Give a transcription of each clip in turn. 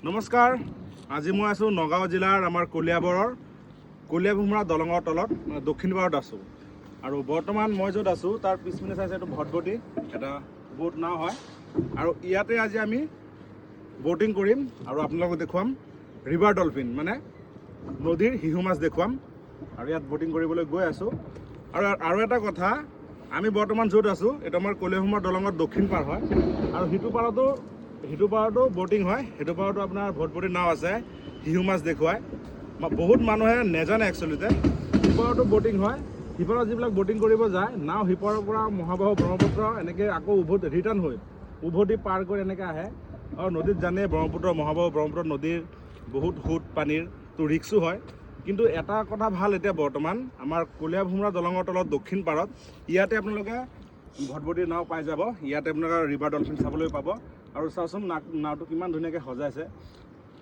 নমস্কাৰ, আজি মই আছোঁ নগাঁও জিলাৰ আমাৰ কলিয়াভোমোৰা দলঙৰ তলত দক্ষিণ পাৰত আছোঁ। আৰু বৰ্তমান মই য'ত আছোঁ তাৰ পিছপিনে চাইছে এইটো ভটভটি এটা বোট নাও হয়। আৰু ইয়াতে আজি আমি ব'টিং কৰিম আৰু আপোনালোকক দেখুৱাম ৰিভাৰ ডলফিন, মানে নদীৰ শিহু মাছ দেখুৱাম। আৰু ইয়াত ব'টিং কৰিবলৈ গৈ আছোঁ। আৰু এটা কথা, আমি বৰ্তমান য'ত আছোঁ এইটো আমাৰ কলিয়াভোমোৰা দলঙৰ দক্ষিণ পাৰ হয়। আৰু সিটো পাৰতো ব'টিং হয়, সেইটো পাৰতো আপোনাৰ ভটভটি নাও আছে, শিহু মাছ দেখুৱায়। বহুত মানুহে নেজানে একচুৱেলিতে সিপাৰতো ব'টিং হয়। সিপাৰত যিবিলাক ব'টিং কৰিব যায়, নাও সিপাৰৰ পৰা মহাবাহু ব্ৰহ্মপুত্ৰ এনেকৈ আকৌ ৰিটাৰ্ণ হৈ উভতি পাৰ কৰি এনেকৈ আহে। আৰু নদীত জানে মহাবাহু ব্ৰহ্মপুত্ৰ নদীৰ বহুত সোঁত পানীৰ তো ৰিক্সো হয়। কিন্তু এটা কথা ভাল, এতিয়া বৰ্তমান আমাৰ কলিয়াভোমোৰা দলঙৰ তলত দক্ষিণ পাৰত ইয়াতে আপোনালোকে ভটভটি নাও পাই যাব। ইয়াতে আপোনালোকে ৰিভাৰ ডলফিন চাবলৈ পাব। আৰু চাওকচোন নাওটো কিমান ধুনীয়াকৈ সজাইছে।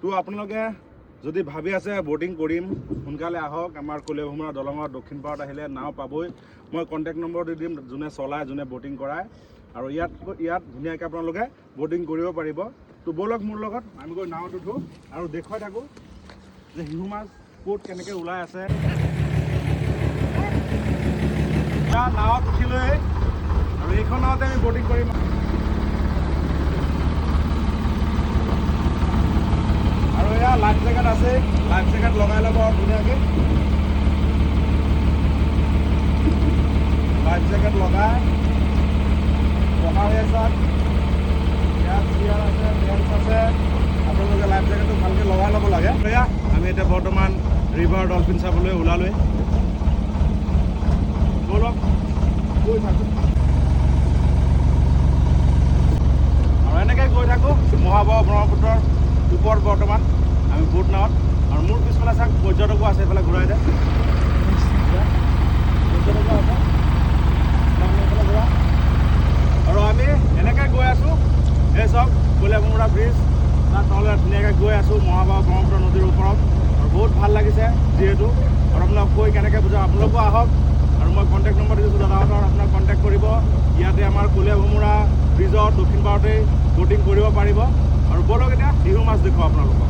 তো আপোনালোকে যদি ভাবি আছে ব'টিং কৰিম, সোনকালে আহক। আমাৰ কলিয়াভোমোৰা দলঙৰ দক্ষিণ পাৰত আহিলে নাও পাবই। মই কণ্টেক্ট নম্বৰ দি দিম, যোনে চলায়, যোনে ব'টিং কৰায়। আৰু ইয়াত ধুনীয়াকৈ আপোনালোকে ব'টিং কৰিব পাৰিব। তো ব'লক মোৰ লগত, আমি গৈ নাওত উঠোঁ আৰু দেখুৱাই থাকোঁ যে শিহু মাছ ক'ত কেনেকৈ ওলাই আছে। নাৱত উঠিলৈ আৰু এইখন নাৱতে আমি ব'টিং কৰিম। আৰু এয়া লাইফ জেকেট আছে, লাইফ জেকেট লগাই ল'ব আৰু ধুনীয়াকৈ লাইফ জেকেট লগাই পঢ়াৰে চাওক, ইয়াত চেয়াৰ আছে, বেঞ্চ আছে। আপোনালোকে লাইফ জেকেটটো ভালকৈ লগাই ল'ব লাগে। এয়া আমি এতিয়া বৰ্তমান ৰিভাৰ ডলফিন চাবলৈ ওলালোৱে। ব'লক গৈ থাকোঁ আৰু এনেকৈ গৈ থাকোঁ মহাবাহু ব্ৰহ্মপুত্ৰৰ ওপৰত। বৰ্তমান আমি বোট নাৱত, আৰু মোৰ পিছফালে চাওক পৰ্যটকো আছে, এইফালে ঘূৰাই দে পৰ্যটকো আছে, এইফালে ঘূৰা। আৰু আমি এনেকৈ গৈ আছোঁ, এই চাওক কলিয়াভোমোৰা ব্ৰিজ, তাৰ তললৈ ধুনীয়াকৈ গৈ আছোঁ মহাবাহু ব্ৰহ্মপুত্ৰ নদীৰ ওপৰত। আৰু বহুত ভাল লাগিছে যিহেতু। আৰু আপোনাক কৈ কেনেকৈ বুজাওঁ, আপোনালোকো আহক। আৰু মই কণ্টেক্ট নম্বৰ দিছোঁ দাদাহঁতৰ, আপোনাক কণ্টেক্ট কৰিব। ইয়াতে আমাৰ কলিয়াভোমোৰা ব্ৰিজৰ দক্ষিণ পাৰতেই ব'টিং কৰিব পাৰিব। আৰু ব'লক এতিয়া শিহু মাছ দেখুৱাওঁ আপোনালোকক।